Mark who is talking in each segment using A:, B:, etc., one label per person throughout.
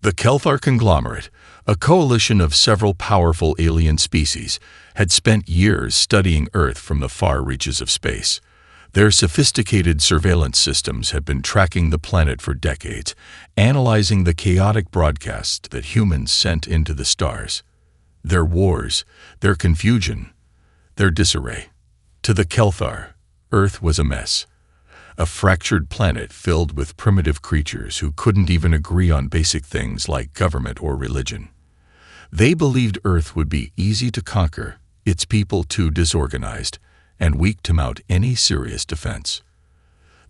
A: The Kelthar conglomerate, a coalition of several powerful alien species, had spent years studying Earth from the far reaches of space. Their sophisticated surveillance systems had been tracking the planet for decades, analyzing the chaotic broadcasts that humans sent into the stars. Their wars, their confusion, their disarray. To the Kelthar, Earth was a mess. A fractured planet filled with primitive creatures who couldn't even agree on basic things like government or religion. They believed Earth would be easy to conquer, its people too disorganized, and weak to mount any serious defense.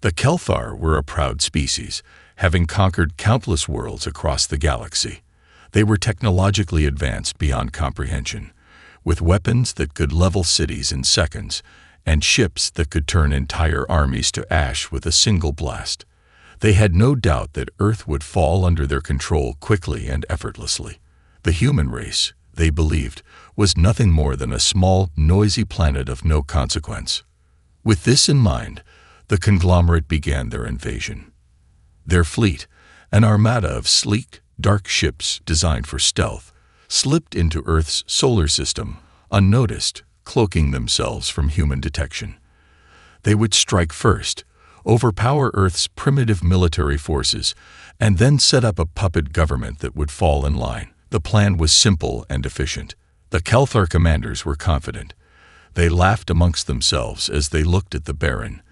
A: The Kelthar were a proud species, having conquered countless worlds across the galaxy. They were technologically advanced beyond comprehension, with weapons that could level cities in seconds, and ships that could turn entire armies to ash with a single blast. They had no doubt that Earth would fall under their control quickly and effortlessly. The human race, they believed, was nothing more than a small, noisy planet of no consequence. With this in mind, the conglomerate began their invasion. Their fleet, an armada of sleek, dark ships designed for stealth, slipped into Earth's solar system, unnoticed, cloaking themselves from human detection. They would strike first, overpower Earth's primitive military forces, and then set up a puppet government that would fall in line. The plan was simple and efficient. The Kelthar commanders were confident. They laughed amongst themselves as they looked at the barren,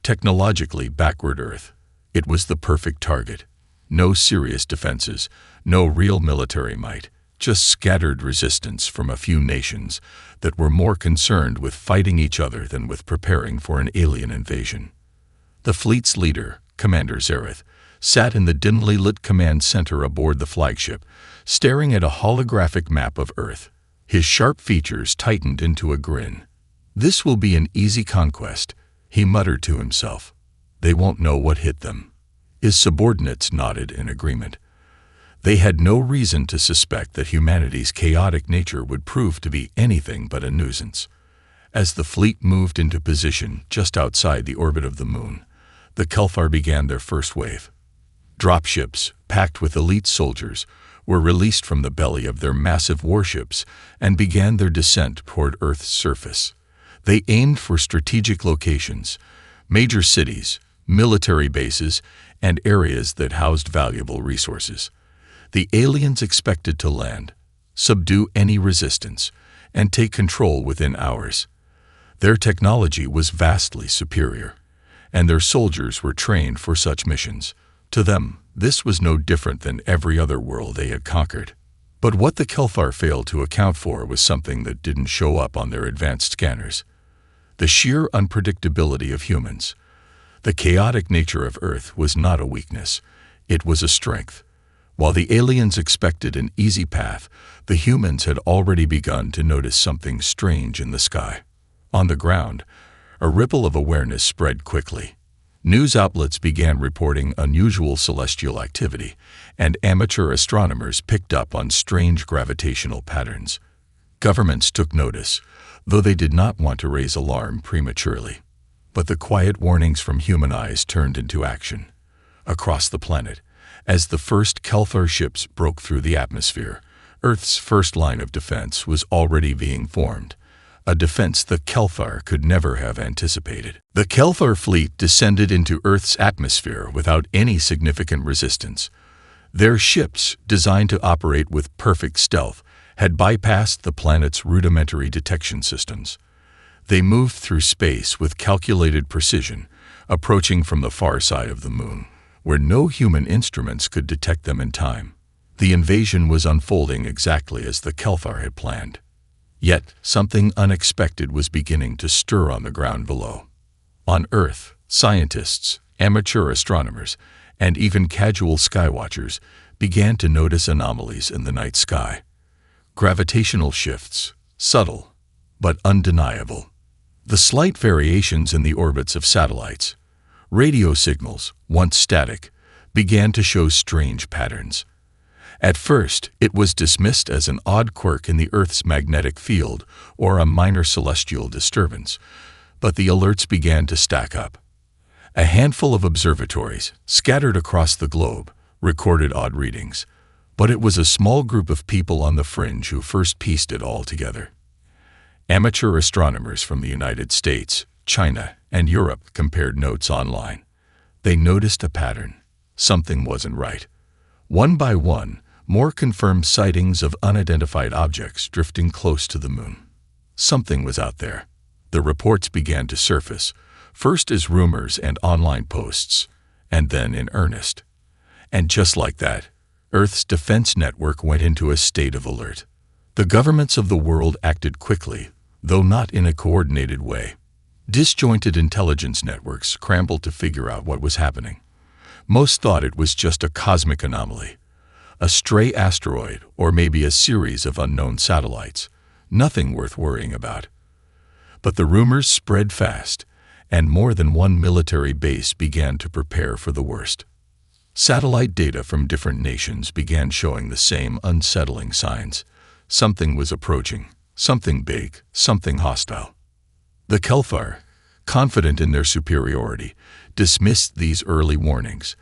A: technologically backward Earth. It was the perfect target. No serious defenses, no real military might, just scattered resistance from a few nations that were more concerned with fighting each other than with preparing for an alien invasion. The fleet's leader, Commander Zareth, sat in the dimly lit command center aboard the flagship, staring at a holographic map of Earth. His sharp features tightened into a grin. "This will be an easy conquest," he muttered to himself. "They won't know what hit them." His subordinates nodded in agreement. They had no reason to suspect that humanity's chaotic nature would prove to be anything but a nuisance. As the fleet moved into position just outside the orbit of the moon, the Kelthar began their first wave. Dropships, packed with elite soldiers, were released from the belly of their massive warships and began their descent toward Earth's surface. They aimed for strategic locations, major cities, military bases, and areas that housed valuable resources. The aliens expected to land, subdue any resistance, and take control within hours. Their technology was vastly superior, and their soldiers were trained for such missions. To them, this was no different than every other world they had conquered. But what the Kelthar failed to account for was something that didn't show up on their advanced scanners: the sheer unpredictability of humans. The chaotic nature of Earth was not a weakness, it was a strength. While the aliens expected an easy path, the humans had already begun to notice something strange in the sky. On the ground, a ripple of awareness spread quickly. News outlets began reporting unusual celestial activity, and amateur astronomers picked up on strange gravitational patterns. Governments took notice, though they did not want to raise alarm prematurely. But the quiet warnings from human eyes turned into action. Across the planet, as the first Kelthar ships broke through the atmosphere, Earth's first line of defense was already being formed, a defense the Kelthar could never have anticipated. The Kelthar fleet descended into Earth's atmosphere without any significant resistance. Their ships, designed to operate with perfect stealth, had bypassed the planet's rudimentary detection systems. They moved through space with calculated precision, approaching from the far side of the moon, where no human instruments could detect them in time. The invasion was unfolding exactly as the Kelthar had planned. Yet, something unexpected was beginning to stir on the ground below. On Earth, scientists, amateur astronomers, and even casual skywatchers began to notice anomalies in the night sky. Gravitational shifts, subtle, but undeniable. The slight variations in the orbits of satellites, radio signals, once static, began to show strange patterns. At first, it was dismissed as an odd quirk in the Earth's magnetic field or a minor celestial disturbance, but the alerts began to stack up. A handful of observatories, scattered across the globe, recorded odd readings. But it was a small group of people on the fringe who first pieced it all together. Amateur astronomers from the United States, China, and Europe compared notes online. They noticed a pattern. Something wasn't right. One by one, more confirmed sightings of unidentified objects drifting close to the moon. Something was out there. The reports began to surface, first as rumors and online posts, and then in earnest. And just like that, Earth's defense network went into a state of alert. The governments of the world acted quickly, though not in a coordinated way. Disjointed intelligence networks scrambled to figure out what was happening. Most thought it was just a cosmic anomaly, a stray asteroid, or maybe a series of unknown satellites. Nothing worth worrying about. But the rumors spread fast, and more than one military base began to prepare for the worst. Satellite data from different nations began showing the same unsettling signs. Something was approaching, something big, something hostile. The Kelfar, confident in their superiority, dismissed these early warnings.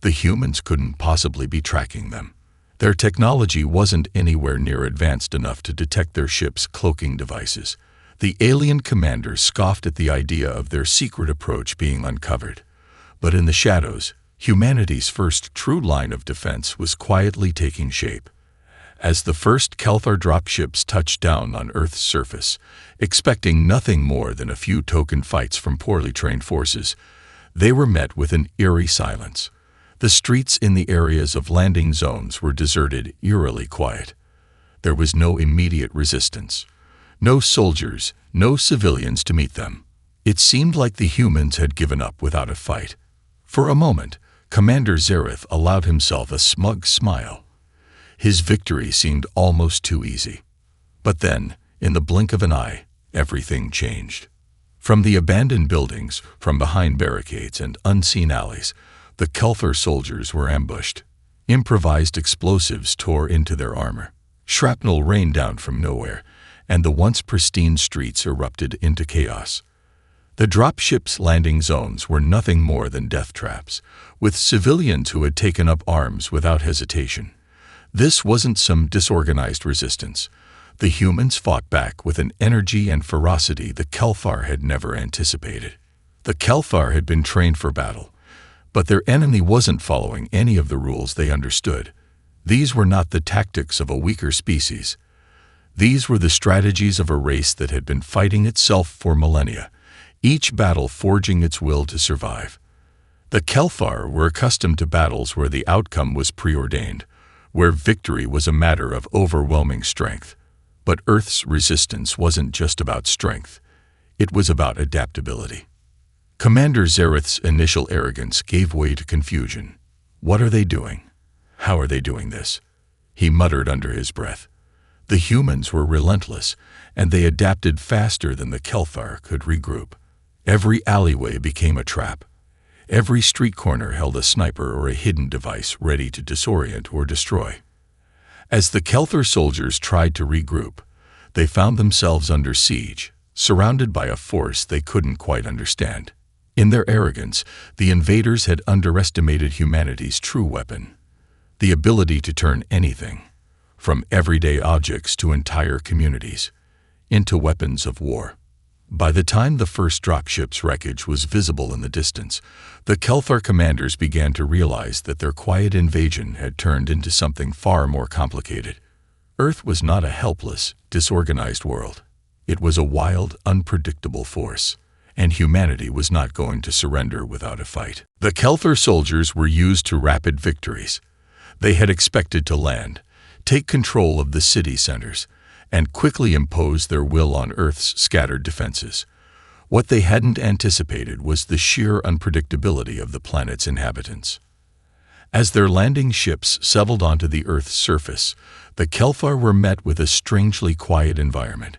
A: The humans couldn't possibly be tracking them. Their technology wasn't anywhere near advanced enough to detect their ship's cloaking devices. The alien commanders scoffed at the idea of their secret approach being uncovered. But in the shadows, humanity's first true line of defense was quietly taking shape. As the first Kelfar dropships touched down on Earth's surface, expecting nothing more than a few token fights from poorly trained forces, they were met with an eerie silence. The streets in the areas of landing zones were deserted, eerily quiet. There was no immediate resistance. No soldiers, no civilians to meet them. It seemed like the humans had given up without a fight. For a moment, Commander Zareth allowed himself a smug smile. His victory seemed almost too easy. But then, in the blink of an eye, everything changed. From the abandoned buildings, from behind barricades and unseen alleys, the Kelfar soldiers were ambushed. Improvised explosives tore into their armor. Shrapnel rained down from nowhere, and the once pristine streets erupted into chaos. The dropships' landing zones were nothing more than death traps, with civilians who had taken up arms without hesitation. This wasn't some disorganized resistance. The humans fought back with an energy and ferocity the Kelfar had never anticipated. The Kelfar had been trained for battle, but their enemy wasn't following any of the rules they understood. These were not the tactics of a weaker species. These were the strategies of a race that had been fighting itself for millennia, each battle forging its will to survive. The Kelfar were accustomed to battles where the outcome was preordained, where victory was a matter of overwhelming strength. But Earth's resistance wasn't just about strength. It was about adaptability. Commander Zareth's initial arrogance gave way to confusion. What are they doing? How are they doing this? He muttered under his breath. The humans were relentless, and they adapted faster than the Kelfar could regroup. Every alleyway became a trap. Every street corner held a sniper or a hidden device ready to disorient or destroy. As the Kelfar soldiers tried to regroup, they found themselves under siege, surrounded by a force they couldn't quite understand. In their arrogance, the invaders had underestimated humanity's true weapon, the ability to turn anything, from everyday objects to entire communities, into weapons of war. By the time the first dropship's wreckage was visible in the distance, the Kelfar commanders began to realize that their quiet invasion had turned into something far more complicated. Earth was not a helpless, disorganized world. It was a wild, unpredictable force, and humanity was not going to surrender without a fight. The Kelfar soldiers were used to rapid victories. They had expected to land, take control of the city centers, and quickly impose their will on Earth's scattered defenses. What they hadn't anticipated was the sheer unpredictability of the planet's inhabitants. As their landing ships settled onto the Earth's surface, the Kelfar were met with a strangely quiet environment.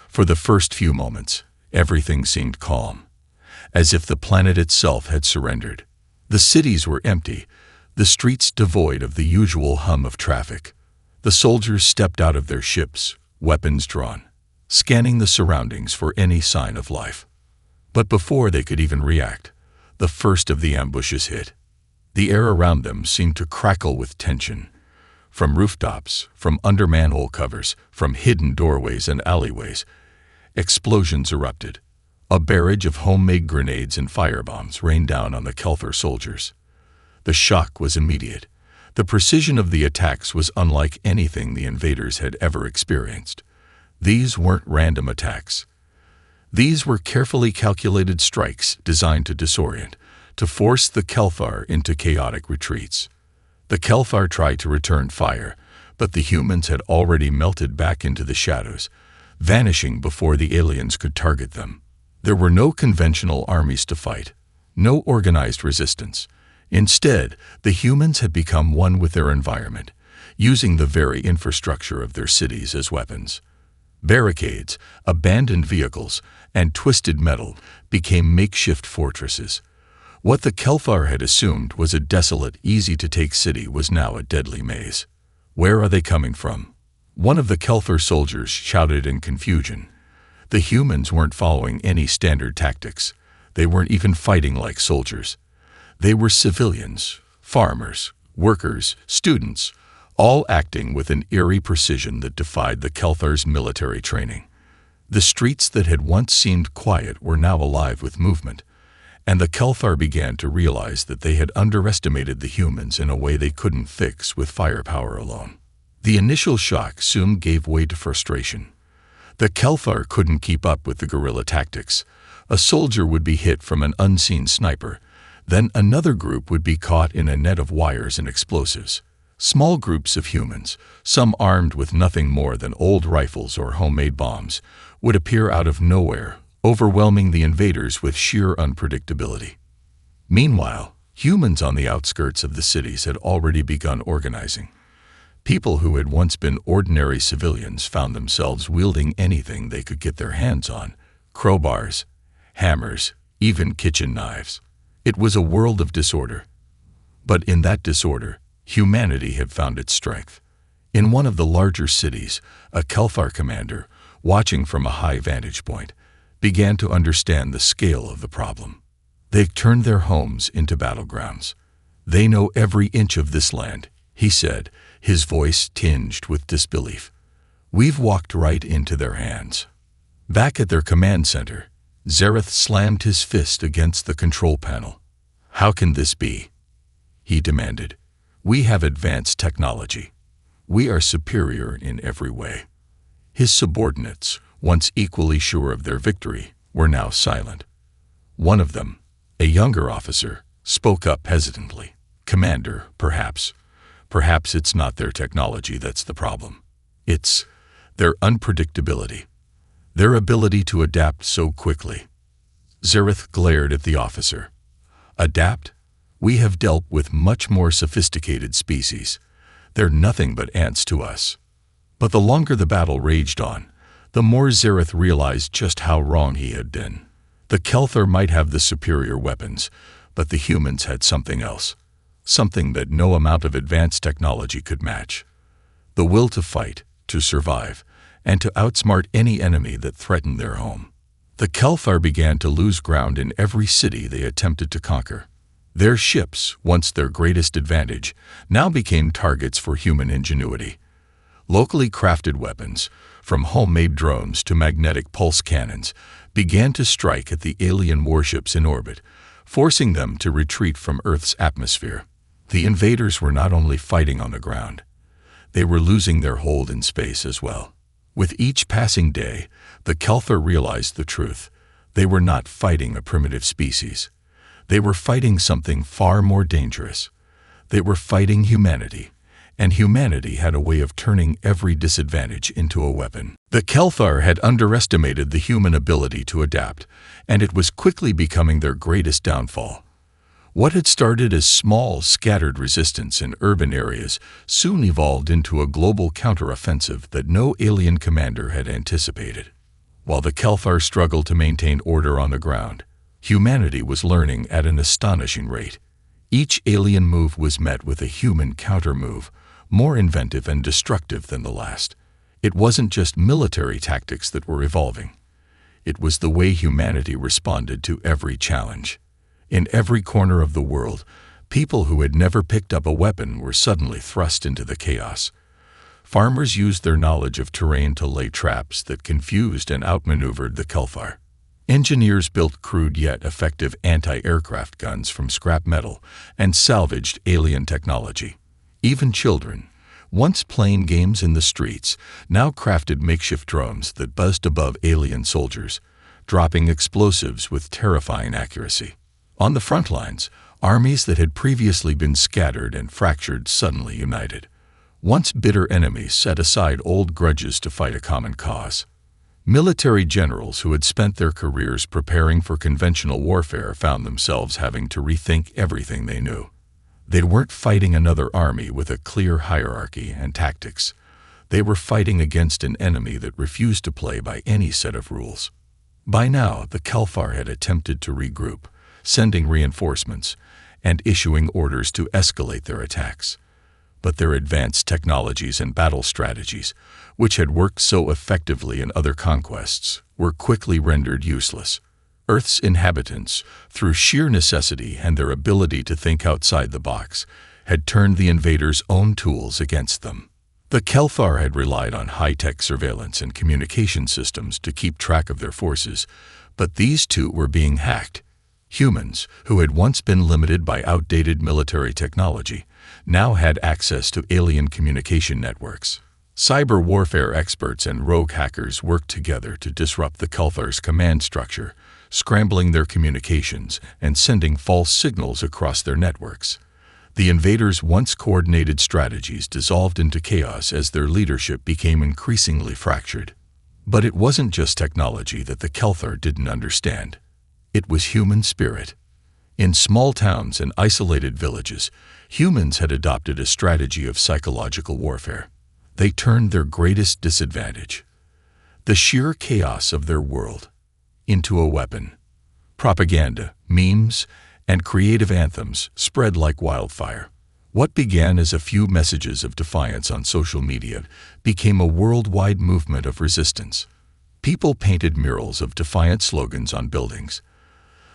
A: For the first few moments, everything seemed calm, as if the planet itself had surrendered. The cities were empty, the streets devoid of the usual hum of traffic. The soldiers stepped out of their ships, weapons drawn, scanning the surroundings for any sign of life. But before they could even react, the first of the ambushes hit. The air around them seemed to crackle with tension. from rooftops, from under manhole covers, from hidden doorways and alleyways. Explosions erupted. A barrage of homemade grenades and firebombs rained down on the Kelthar soldiers. The shock was immediate. The precision of the attacks was unlike anything the invaders had ever experienced. These weren't random attacks. These were carefully calculated strikes designed to disorient, to force the Kelthar into chaotic retreats. The Kelthar tried to return fire, but the humans had already melted back into the shadows, vanishing before the aliens could target them. There were no conventional armies to fight, no organized resistance. Instead, the humans had become one with their environment, using the very infrastructure of their cities as weapons. Barricades, abandoned vehicles, and twisted metal became makeshift fortresses. What the Kelthar had assumed was a desolate, easy-to-take city was now a deadly maze. "Where are they coming from?" one of the Kelthar soldiers shouted in confusion. The humans weren't following any standard tactics. They weren't even fighting like soldiers. They were civilians, farmers, workers, students, all acting with an eerie precision that defied the Kelthar's military training. The streets that had once seemed quiet were now alive with movement, and the Kelthar began to realize that they had underestimated the humans in a way they couldn't fix with firepower alone. The initial shock soon gave way to frustration. The Kelthar couldn't keep up with the guerrilla tactics. A soldier would be hit from an unseen sniper, then another group would be caught in a net of wires and explosives. Small groups of humans, some armed with nothing more than old rifles or homemade bombs, would appear out of nowhere, overwhelming the invaders with sheer unpredictability. Meanwhile, humans on the outskirts of the cities had already begun organizing. People who had once been ordinary civilians found themselves wielding anything they could get their hands on: crowbars, hammers, even kitchen knives. It was a world of disorder. But in that disorder, humanity had found its strength. In one of the larger cities, a Kelthar commander, watching from a high vantage point, began to understand the scale of the problem. They've turned their homes into battlegrounds. "They know every inch of this land," he said, his voice tinged with disbelief. "We've walked right into their hands." Back at their command center, Zareth slammed his fist against the control panel. "How can this be?" he demanded. "We have advanced technology. We are superior in every way." His subordinates, once equally sure of their victory, were now silent. One of them, a younger officer, spoke up hesitantly. "Commander, perhaps it's not their technology that's the problem. It's their unpredictability, their ability to adapt so quickly." Zareth glared at the officer. "Adapt? We have dealt with much more sophisticated species. They're nothing but ants to us." But the longer the battle raged on, the more Zareth realized just how wrong he had been. The Kelthar might have the superior weapons, but the humans had something else, something that no amount of advanced technology could match: the will to fight, to survive, and to outsmart any enemy that threatened their home. The Kelthar began to lose ground in every city they attempted to conquer. Their ships, once their greatest advantage, now became targets for human ingenuity. Locally crafted weapons, from homemade drones to magnetic pulse cannons, began to strike at the alien warships in orbit, forcing them to retreat from Earth's atmosphere. The invaders were not only fighting on the ground, they were losing their hold in space as well. With each passing day, the Kelthar realized the truth. They were not fighting a primitive species. They were fighting something far more dangerous. They were fighting humanity, and humanity had a way of turning every disadvantage into a weapon. The Kelthar had underestimated the human ability to adapt, and it was quickly becoming their greatest downfall. What had started as small, scattered resistance in urban areas soon evolved into a global counteroffensive that no alien commander had anticipated. While the Kelthar struggled to maintain order on the ground, humanity was learning at an astonishing rate. Each alien move was met with a human counter-move, more inventive and destructive than the last. It wasn't just military tactics that were evolving. It was the way humanity responded to every challenge. In every corner of the world, People who had never picked up a weapon were suddenly thrust into the chaos. Farmers used their knowledge of terrain to lay traps that confused and outmaneuvered the Kelfar. Engineers built crude yet effective anti-aircraft guns from scrap metal and salvaged alien technology. Even children, once playing games in the streets, now crafted makeshift drones that buzzed above alien soldiers, dropping explosives with terrifying accuracy. On the front lines, armies that had previously been scattered and fractured suddenly united. Once bitter enemies set aside old grudges to fight a common cause. Military generals who had spent their careers preparing for conventional warfare found themselves having to rethink everything they knew. They weren't fighting another army with a clear hierarchy and tactics. They were fighting against an enemy that refused to play by any set of rules. By now, the Kelfar had attempted to regroup, sending reinforcements and issuing orders to escalate their attacks. But their advanced technologies and battle strategies, which had worked so effectively in other conquests, were quickly rendered useless. Earth's inhabitants, through sheer necessity and their ability to think outside the box, had turned the invaders' own tools against them. The Kelfar had relied on high-tech surveillance and communication systems to keep track of their forces, but these too were being hacked. Humans, who had once been limited by outdated military technology, now had access to alien communication networks. Cyber warfare experts and rogue hackers worked together to disrupt the Kelfar's command structure, scrambling their communications and sending false signals across their networks. The invaders' once coordinated strategies dissolved into chaos as their leadership became increasingly fractured. But it wasn't just technology that the Kelfar didn't understand. It was human spirit. In small towns and isolated villages, humans had adopted a strategy of psychological warfare. They turned their greatest disadvantage, the sheer chaos of their world, into a weapon. Propaganda, memes, and creative anthems spread like wildfire. What began as a few messages of defiance on social media became a worldwide movement of resistance. People painted murals of defiant slogans on buildings.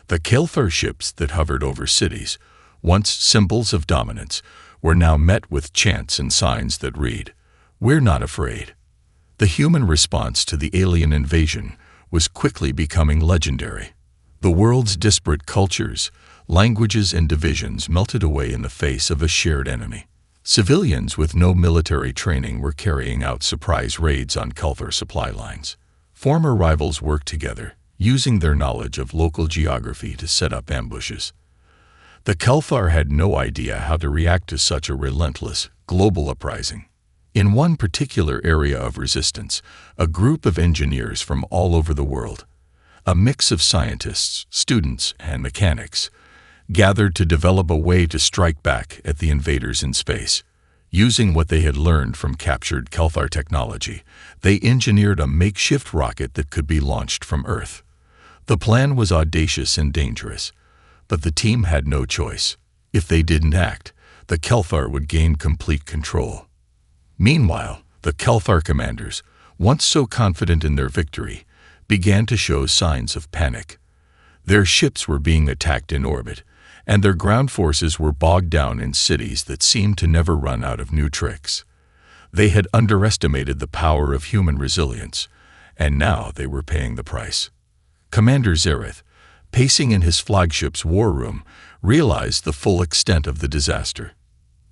A: The Kelfar ships that hovered over cities, once symbols of dominance, were now met with chants and signs that read, "We're not afraid." The human response to the alien invasion was quickly becoming legendary. The world's disparate cultures, languages, and divisions melted away in the face of a shared enemy. Civilians with no military training were carrying out surprise raids on Kelfar supply lines. Former rivals worked together, using their knowledge of local geography to set up ambushes. The Kelfar had no idea how to react to such a relentless, global uprising. In one particular area of resistance, a group of engineers from all over the world, a mix of scientists, students, and mechanics, gathered to develop a way to strike back at the invaders in space. Using what they had learned from captured Kelfar technology, they engineered a makeshift rocket that could be launched from Earth. The plan was audacious and dangerous, but the team had no choice. If they didn't act, the Kelfar would gain complete control. Meanwhile, the Kelfar commanders, once so confident in their victory, began to show signs of panic. Their ships were being attacked in orbit, and their ground forces were bogged down in cities that seemed to never run out of new tricks. They had underestimated the power of human resilience, and now they were paying the price. Commander Zareth, pacing in his flagship's war room, realized the full extent of the disaster.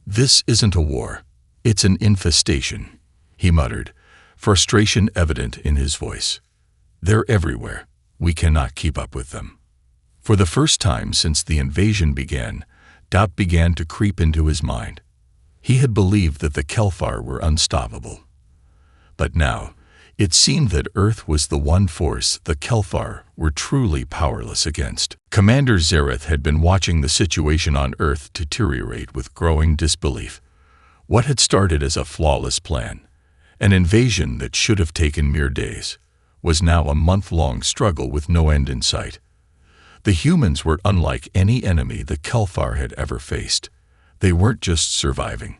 A: "This isn't a war. It's an infestation," he muttered, frustration evident in his voice. "They're everywhere. We cannot keep up with them." For the first time since the invasion began, doubt began to creep into his mind. He had believed that the Kelfar were unstoppable. But now, it seemed that Earth was the one force the Kelfar were truly powerless against. Commander Zareth had been watching the situation on Earth deteriorate with growing disbelief. What had started as a flawless plan, an invasion that should have taken mere days, was now a month-long struggle with no end in sight. The humans were unlike any enemy the Kelfar had ever faced. They weren't just surviving.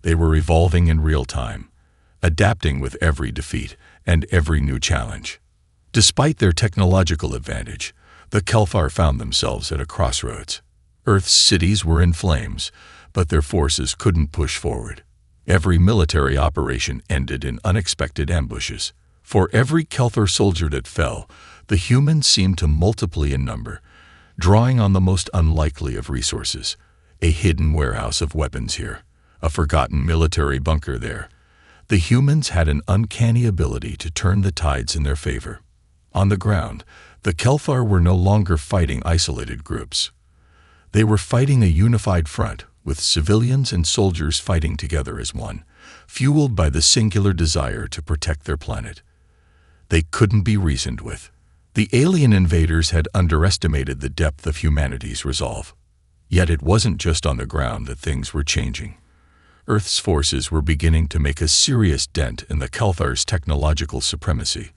A: They were evolving in real time, adapting with every defeat and every new challenge. Despite their technological advantage, the Kelfar found themselves at a crossroads. Earth's cities were in flames, but their forces couldn't push forward. Every military operation ended in unexpected ambushes. For every Kelthar soldier that fell, the humans seemed to multiply in number, drawing on the most unlikely of resources. A hidden warehouse of weapons here, a forgotten military bunker there. The humans had an uncanny ability to turn the tides in their favor. On the ground, the Kelthar were no longer fighting isolated groups. They were fighting a unified front, with civilians and soldiers fighting together as one, fueled by the singular desire to protect their planet. They couldn't be reasoned with. The alien invaders had underestimated the depth of humanity's resolve. Yet it wasn't just on the ground that things were changing. Earth's forces were beginning to make a serious dent in the Kelthar's technological supremacy.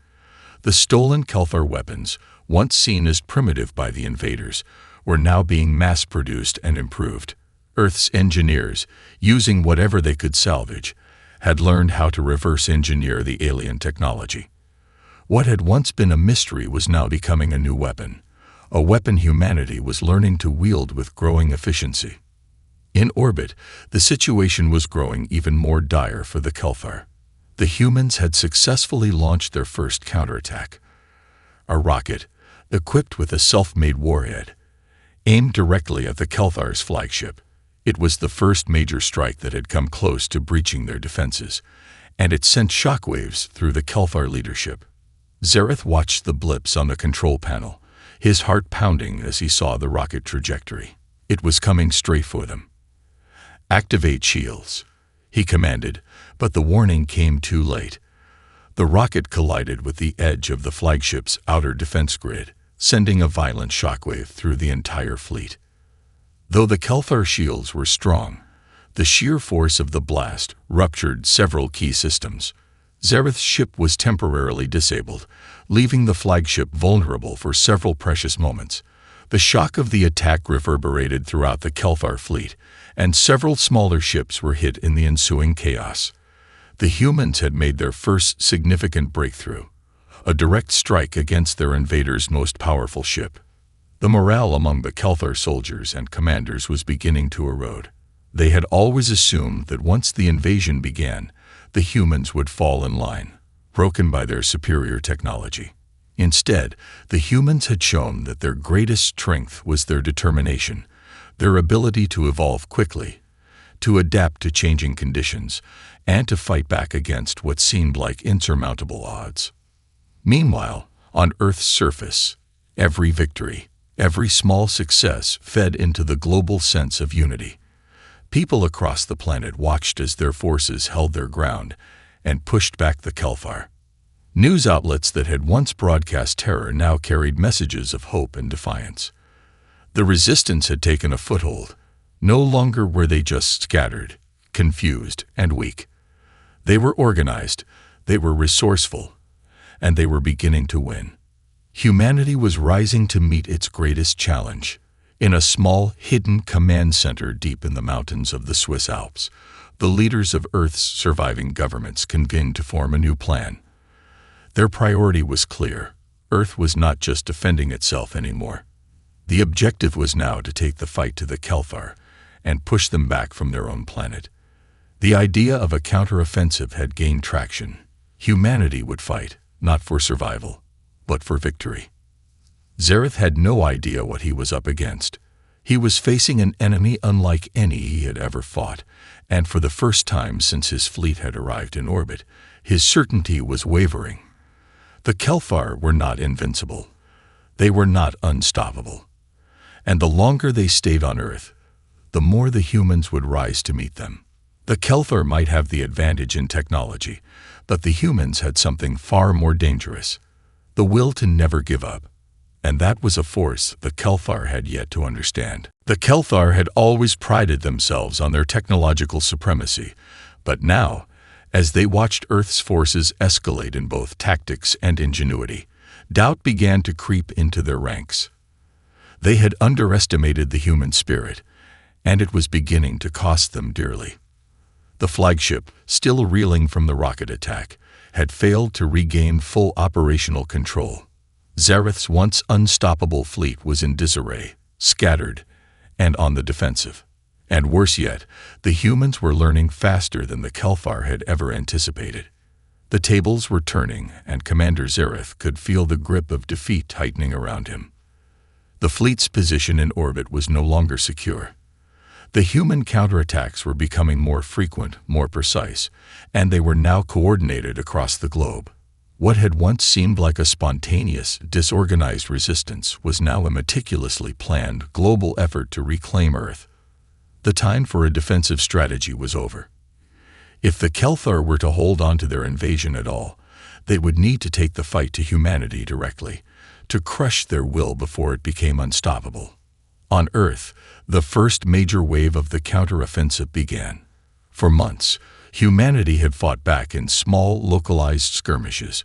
A: The stolen Kelthar weapons, once seen as primitive by the invaders, were now being mass-produced and improved. Earth's engineers, using whatever they could salvage, had learned how to reverse engineer the alien technology. What had once been a mystery was now becoming a new weapon, a weapon humanity was learning to wield with growing efficiency. In orbit, the situation was growing even more dire for the Kelthar. The humans had successfully launched their first counterattack. A rocket, equipped with a self-made warhead, aimed directly at the Kelthar's flagship. It was the first major strike that had come close to breaching their defenses, and it sent shockwaves through the Kelthar leadership. Zareth watched the blips on the control panel, his heart pounding as he saw the rocket trajectory. It was coming straight for them. "Activate shields," he commanded, but the warning came too late. The rocket collided with the edge of the flagship's outer defense grid, sending a violent shockwave through the entire fleet. Though the Kelthar shields were strong, the sheer force of the blast ruptured several key systems. Zareth's ship was temporarily disabled, leaving the flagship vulnerable for several precious moments. The shock of the attack reverberated throughout the Kelthar fleet, and several smaller ships were hit in the ensuing chaos. The humans had made their first significant breakthrough, a direct strike against their invaders' most powerful ship. The morale among the Kelthar soldiers and commanders was beginning to erode. They had always assumed that once the invasion began, the humans would fall in line, broken by their superior technology. Instead, the humans had shown that their greatest strength was their determination, their ability to evolve quickly, to adapt to changing conditions, and to fight back against what seemed like insurmountable odds. Meanwhile, on Earth's surface, every victory, every small success fed into the global sense of unity. People across the planet watched as their forces held their ground and pushed back the Kelthar. News outlets that had once broadcast terror now carried messages of hope and defiance. The resistance had taken a foothold. No longer were they just scattered, confused, and weak. They were organized, they were resourceful, and they were beginning to win. Humanity was rising to meet its greatest challenge. In a small, hidden command center deep in the mountains of the Swiss Alps, the leaders of Earth's surviving governments convened to form a new plan. Their priority was clear. Earth was not just defending itself anymore. The objective was now to take the fight to the Kelthar and push them back from their own planet. The idea of a counteroffensive had gained traction. Humanity would fight, not for survival, but for victory. Zareth had no idea what he was up against. He was facing an enemy unlike any he had ever fought, and for the first time since his fleet had arrived in orbit, his certainty was wavering. The Kelthar were not invincible. They were not unstoppable. And the longer they stayed on Earth, the more the humans would rise to meet them. The Kelthar might have the advantage in technology, but the humans had something far more dangerous: the will to never give up. And that was a force the Kelthar had yet to understand. The Kelthar had always prided themselves on their technological supremacy, but now, as they watched Earth's forces escalate in both tactics and ingenuity, doubt began to creep into their ranks. They had underestimated the human spirit, and it was beginning to cost them dearly. The flagship, still reeling from the rocket attack, had failed to regain full operational control. Zareth's once unstoppable fleet was in disarray, scattered, and on the defensive. And worse yet, the humans were learning faster than the Kelfar had ever anticipated. The tables were turning, and Commander Zareth could feel the grip of defeat tightening around him. The fleet's position in orbit was no longer secure. The human counterattacks were becoming more frequent, more precise, and they were now coordinated across the globe. What had once seemed like a spontaneous, disorganized resistance was now a meticulously planned, global effort to reclaim Earth. The time for a defensive strategy was over. If the Kelthar were to hold on to their invasion at all, they would need to take the fight to humanity directly, to crush their will before it became unstoppable. On Earth, the first major wave of the counteroffensive began. For months, humanity had fought back in small, localized skirmishes,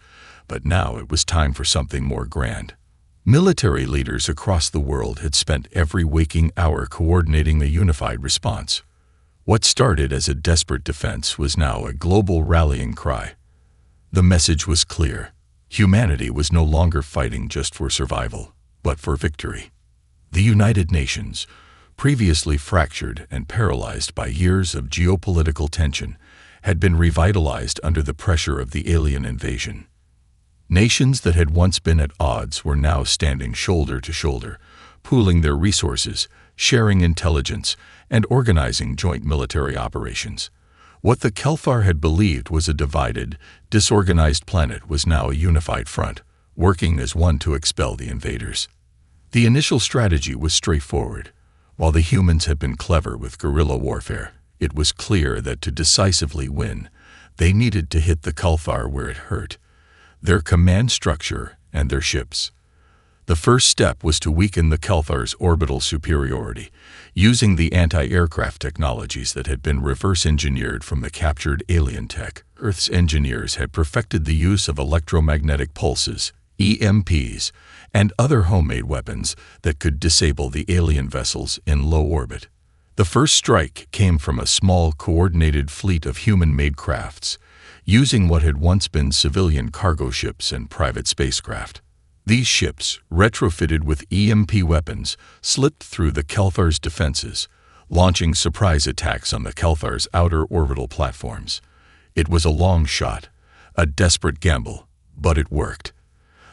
A: but now it was time for something more grand. Military leaders across the world had spent every waking hour coordinating a unified response. What started as a desperate defense was now a global rallying cry. The message was clear. Humanity was no longer fighting just for survival, but for victory. The United Nations, previously fractured and paralyzed by years of geopolitical tension, had been revitalized under the pressure of the alien invasion. Nations that had once been at odds were now standing shoulder to shoulder, pooling their resources, sharing intelligence, and organizing joint military operations. What the Kelthar had believed was a divided, disorganized planet was now a unified front, working as one to expel the invaders. The initial strategy was straightforward. While the humans had been clever with guerrilla warfare, it was clear that to decisively win, they needed to hit the Kelthar where it hurt: their command structure and their ships. The first step was to weaken the Kelthar's orbital superiority, using the anti-aircraft technologies that had been reverse-engineered from the captured alien tech. Earth's engineers had perfected the use of electromagnetic pulses, EMPs, and other homemade weapons that could disable the alien vessels in low orbit. The first strike came from a small, coordinated fleet of human-made crafts, using what had once been civilian cargo ships and private spacecraft. These ships, retrofitted with EMP weapons, slipped through the Kelthar's defenses, launching surprise attacks on the Kelthar's outer orbital platforms. It was a long shot, a desperate gamble, but it worked.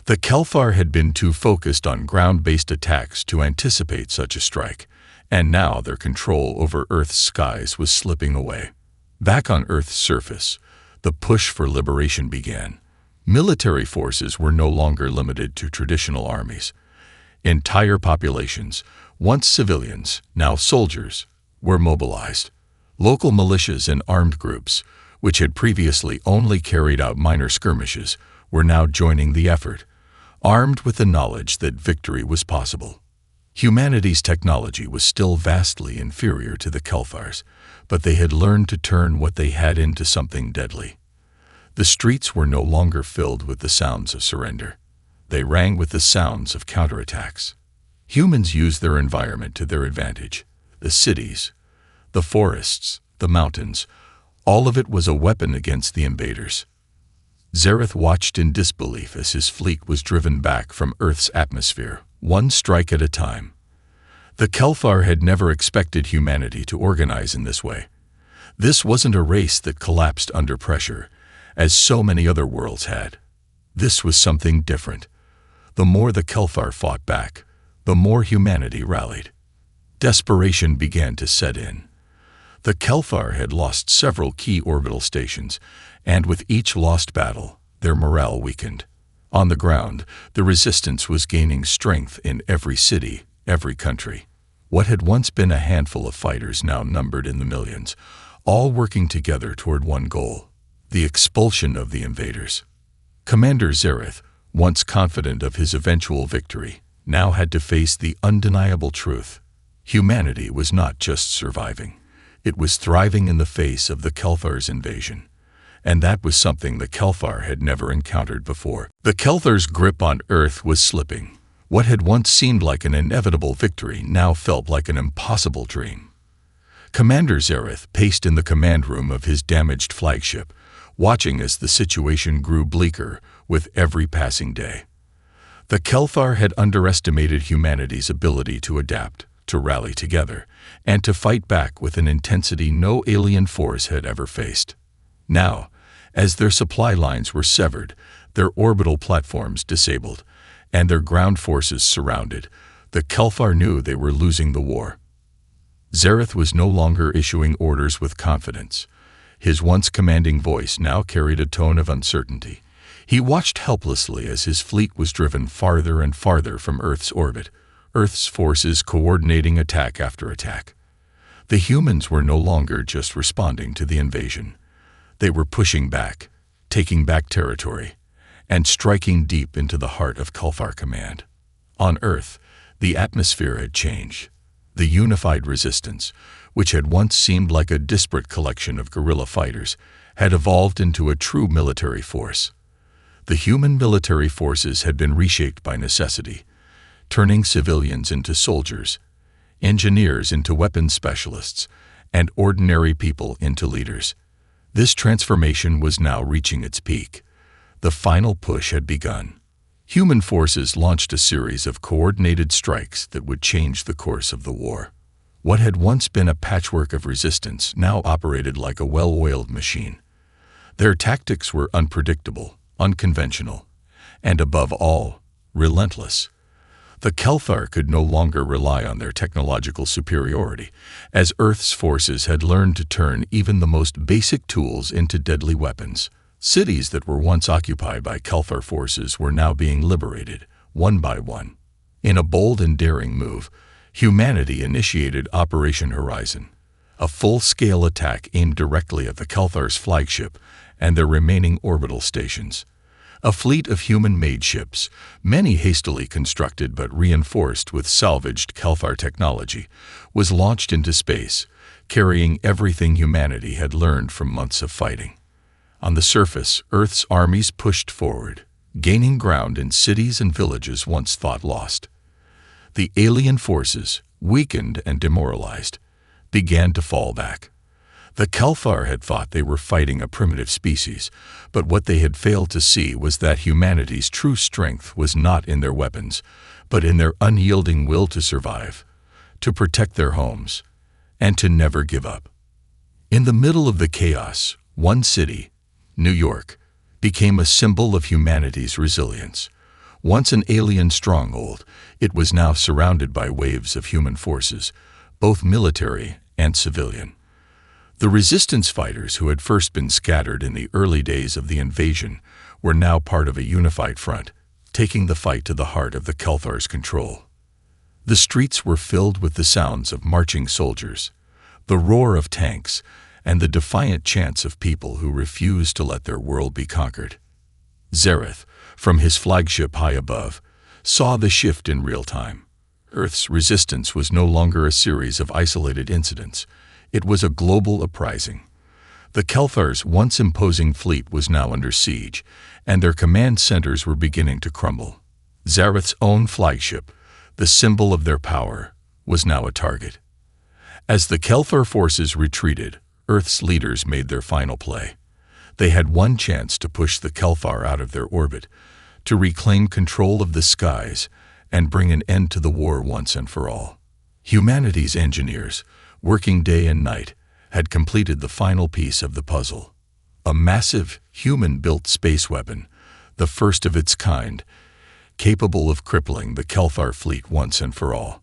A: The Kelthar had been too focused on ground-based attacks to anticipate such a strike, and now their control over Earth's skies was slipping away. Back on Earth's surface, the push for liberation began. Military forces were no longer limited to traditional armies. Entire populations, once civilians, now soldiers, were mobilized. Local militias and armed groups, which had previously only carried out minor skirmishes, were now joining the effort, armed with the knowledge that victory was possible. Humanity's technology was still vastly inferior to the Kelthar's, but they had learned to turn what they had into something deadly. The streets were no longer filled with the sounds of surrender. They rang with the sounds of counterattacks. Humans used their environment to their advantage. The cities, the forests, the mountains, all of it was a weapon against the invaders. Zareth watched in disbelief as his fleet was driven back from Earth's atmosphere, one strike at a time. The Kelthar had never expected humanity to organize in this way. This wasn't a race that collapsed under pressure, as so many other worlds had. This was something different. The more the Kelthar fought back, the more humanity rallied. Desperation began to set in. The Kelthar had lost several key orbital stations, and with each lost battle, their morale weakened. On the ground, the resistance was gaining strength in every city, every country. What had once been a handful of fighters now numbered in the millions, all working together toward one goal: the expulsion of the invaders. Commander Zareth, once confident of his eventual victory, now had to face the undeniable truth. Humanity was not just surviving. It was thriving in the face of the Kelthar's invasion. And that was something the Kelthar had never encountered before. The Kelthar's grip on Earth was slipping. What had once seemed like an inevitable victory now felt like an impossible dream. Commander Zareth paced in the command room of his damaged flagship, watching as the situation grew bleaker with every passing day. The Kelthar had underestimated humanity's ability to adapt, to rally together and to fight back with an intensity no alien force had ever faced. Now, as their supply lines were severed, their orbital platforms disabled, and their ground forces surrounded, the Kelfar knew they were losing the war. Zareth was no longer issuing orders with confidence. His once commanding voice now carried a tone of uncertainty. He watched helplessly as his fleet was driven farther and farther from Earth's orbit, Earth's forces coordinating attack after attack. The humans were no longer just responding to the invasion. They were pushing back, taking back territory, and striking deep into the heart of Kelfar command. On Earth, the atmosphere had changed. The unified resistance, which had once seemed like a disparate collection of guerrilla fighters, had evolved into a true military force. The human military forces had been reshaped by necessity, turning civilians into soldiers, engineers into weapons specialists, and ordinary people into leaders. This transformation was now reaching its peak. The final push had begun. Human forces launched a series of coordinated strikes that would change the course of the war. What had once been a patchwork of resistance now operated like a well-oiled machine. Their tactics were unpredictable, unconventional, and above all, relentless. The Kelfar could no longer rely on their technological superiority, as Earth's forces had learned to turn even the most basic tools into deadly weapons. Cities that were once occupied by Kelfar forces were now being liberated, one by one. In a bold and daring move, humanity initiated Operation Horizon, a full-scale attack aimed directly at the Kelfar's flagship and their remaining orbital stations. A fleet of human-made ships, many hastily constructed but reinforced with salvaged Kelfar technology, was launched into space, carrying everything humanity had learned from months of fighting. On the surface, Earth's armies pushed forward, gaining ground in cities and villages once thought lost. The alien forces, weakened and demoralized, began to fall back. The Kelfar had thought they were fighting a primitive species, but what they had failed to see was that humanity's true strength was not in their weapons, but in their unyielding will to survive, to protect their homes, and to never give up. In the middle of the chaos, one city, New York, became a symbol of humanity's resilience. Once an alien stronghold, it was now surrounded by waves of human forces, both military and civilian. The resistance fighters who had first been scattered in the early days of the invasion were now part of a unified front, taking the fight to the heart of the Kelfar's control. The streets were filled with the sounds of marching soldiers, the roar of tanks, and the defiant chants of people who refused to let their world be conquered. Zareth, from his flagship high above, saw the shift in real time. Earth's resistance was no longer a series of isolated incidents. It was a global uprising. The Kelfar's once imposing fleet was now under siege, and their command centers were beginning to crumble. Zareth's own flagship, the symbol of their power, was now a target. As the Kelfar forces retreated, Earth's leaders made their final play. They had one chance to push the Kelfar out of their orbit, to reclaim control of the skies, and bring an end to the war once and for all. Humanity's engineers, working day and night, had completed the final piece of the puzzle. A massive, human-built space weapon, the first of its kind, capable of crippling the Kelfar fleet once and for all.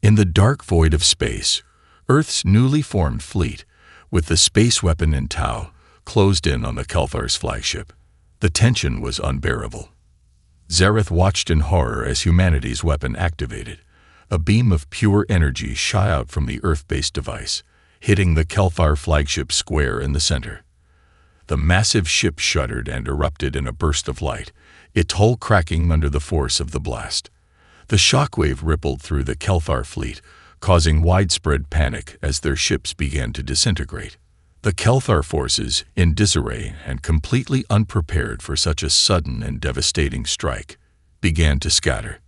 A: In the dark void of space, Earth's newly formed fleet, with the space weapon in tow, closed in on the Kelfar's flagship. The tension was unbearable. Zareth watched in horror as humanity's weapon activated. A beam of pure energy shot out from the Earth-based device, hitting the Kelfar flagship square in the center. The massive ship shuddered and erupted in a burst of light, its hull cracking under the force of the blast. The shockwave rippled through the Kelfar fleet, causing widespread panic as their ships began to disintegrate. The Kelfar forces, in disarray and completely unprepared for such a sudden and devastating strike, began to scatter.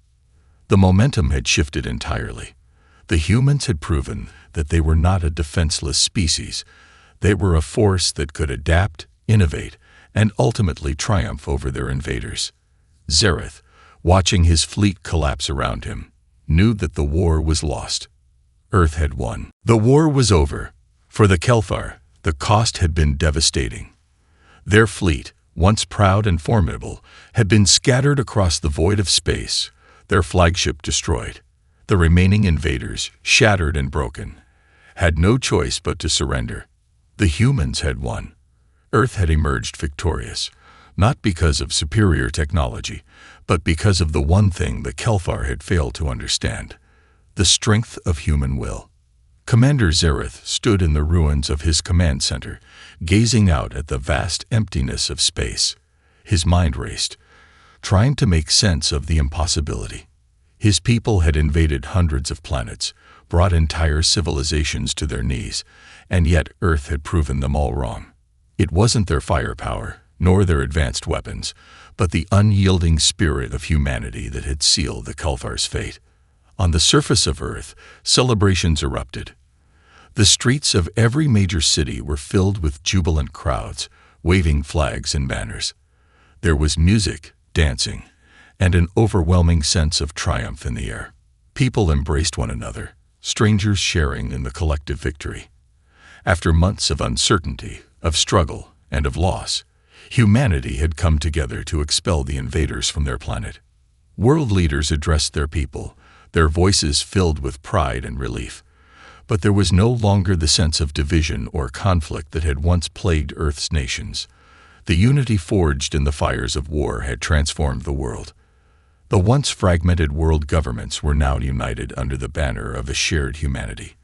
A: The momentum had shifted entirely. The humans had proven that they were not a defenseless species. They were a force that could adapt, innovate, and ultimately triumph over their invaders. Zareth, watching his fleet collapse around him, knew that the war was lost. Earth had won. The war was over. For the Kelfar, the cost had been devastating. Their fleet, once proud and formidable, had been scattered across the void of space, their flagship destroyed. The remaining invaders, shattered and broken, had no choice but to surrender. The humans had won. Earth had emerged victorious, not because of superior technology, but because of the one thing the Kelfar had failed to understand: the strength of human will. Commander Zareth stood in the ruins of his command center, gazing out at the vast emptiness of space. His mind raced, trying to make sense of the impossibility. His people had invaded hundreds of planets, brought entire civilizations to their knees, and yet Earth had proven them all wrong. It wasn't their firepower, nor their advanced weapons, but the unyielding spirit of humanity that had sealed the Kelfar's fate. On the surface of Earth, celebrations erupted. The streets of every major city were filled with jubilant crowds, waving flags and banners. There was music, dancing, and an overwhelming sense of triumph in the air. People embraced one another, strangers sharing in the collective victory. After months of uncertainty, of struggle, and of loss, humanity had come together to expel the invaders from their planet. World leaders addressed their people, their voices filled with pride and relief. But there was no longer the sense of division or conflict that had once plagued Earth's nations. The unity forged in the fires of war had transformed the world. The once fragmented world governments were now united under the banner of a shared humanity.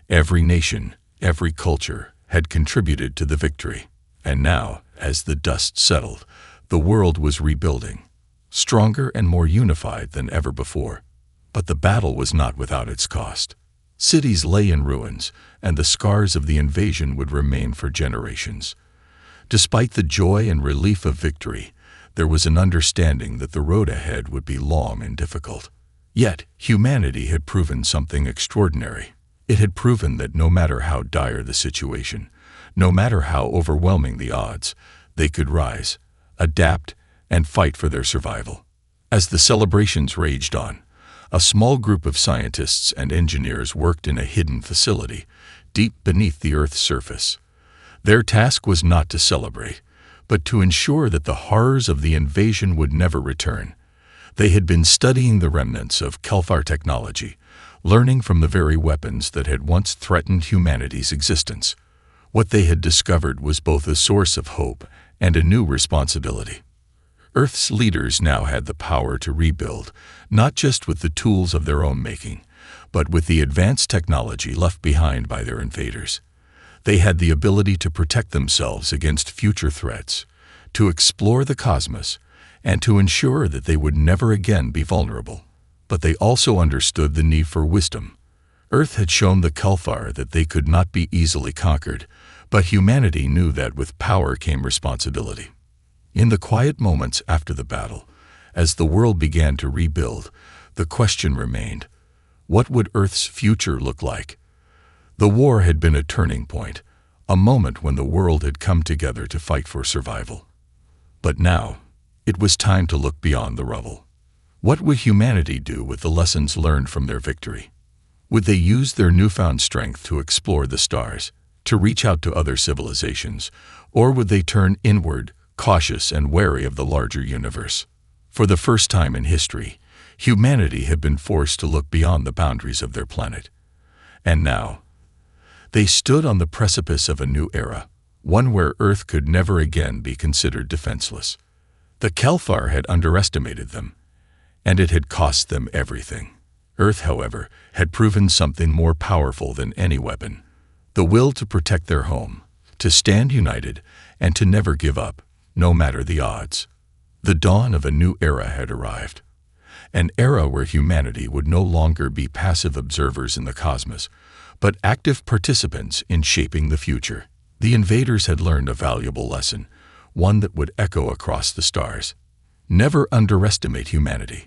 A: Every nation, every culture, had contributed to the victory. And now, as the dust settled, the world was rebuilding, stronger and more unified than ever before. But the battle was not without its cost. Cities lay in ruins, and the scars of the invasion would remain for generations. Despite the joy and relief of victory, there was an understanding that the road ahead would be long and difficult. Yet, humanity had proven something extraordinary. It had proven that no matter how dire the situation, no matter how overwhelming the odds, they could rise, adapt, and fight for their survival. As the celebrations raged on, a small group of scientists and engineers worked in a hidden facility, deep beneath the Earth's surface. Their task was not to celebrate, but to ensure that the horrors of the invasion would never return. They had been studying the remnants of Kelfar technology, learning from the very weapons that had once threatened humanity's existence. What they had discovered was both a source of hope and a new responsibility. Earth's leaders now had the power to rebuild, not just with the tools of their own making, but with the advanced technology left behind by their invaders. They had the ability to protect themselves against future threats, to explore the cosmos, and to ensure that they would never again be vulnerable. But they also understood the need for wisdom. Earth had shown the Kelfar that they could not be easily conquered, but humanity knew that with power came responsibility. In the quiet moments after the battle, as the world began to rebuild, the question remained: what would Earth's future look like? The war had been a turning point, a moment when the world had come together to fight for survival. But now, it was time to look beyond the rubble. What would humanity do with the lessons learned from their victory? Would they use their newfound strength to explore the stars, to reach out to other civilizations, or would they turn inward, cautious and wary of the larger universe? For the first time in history, humanity had been forced to look beyond the boundaries of their planet. And now, they stood on the precipice of a new era, one where Earth could never again be considered defenseless. The Kelfar had underestimated them, and it had cost them everything. Earth, however, had proven something more powerful than any weapon: the will to protect their home, to stand united, and to never give up, no matter the odds. The dawn of a new era had arrived. An era where humanity would no longer be passive observers in the cosmos, but active participants in shaping the future. The invaders had learned a valuable lesson, one that would echo across the stars. Never underestimate humanity.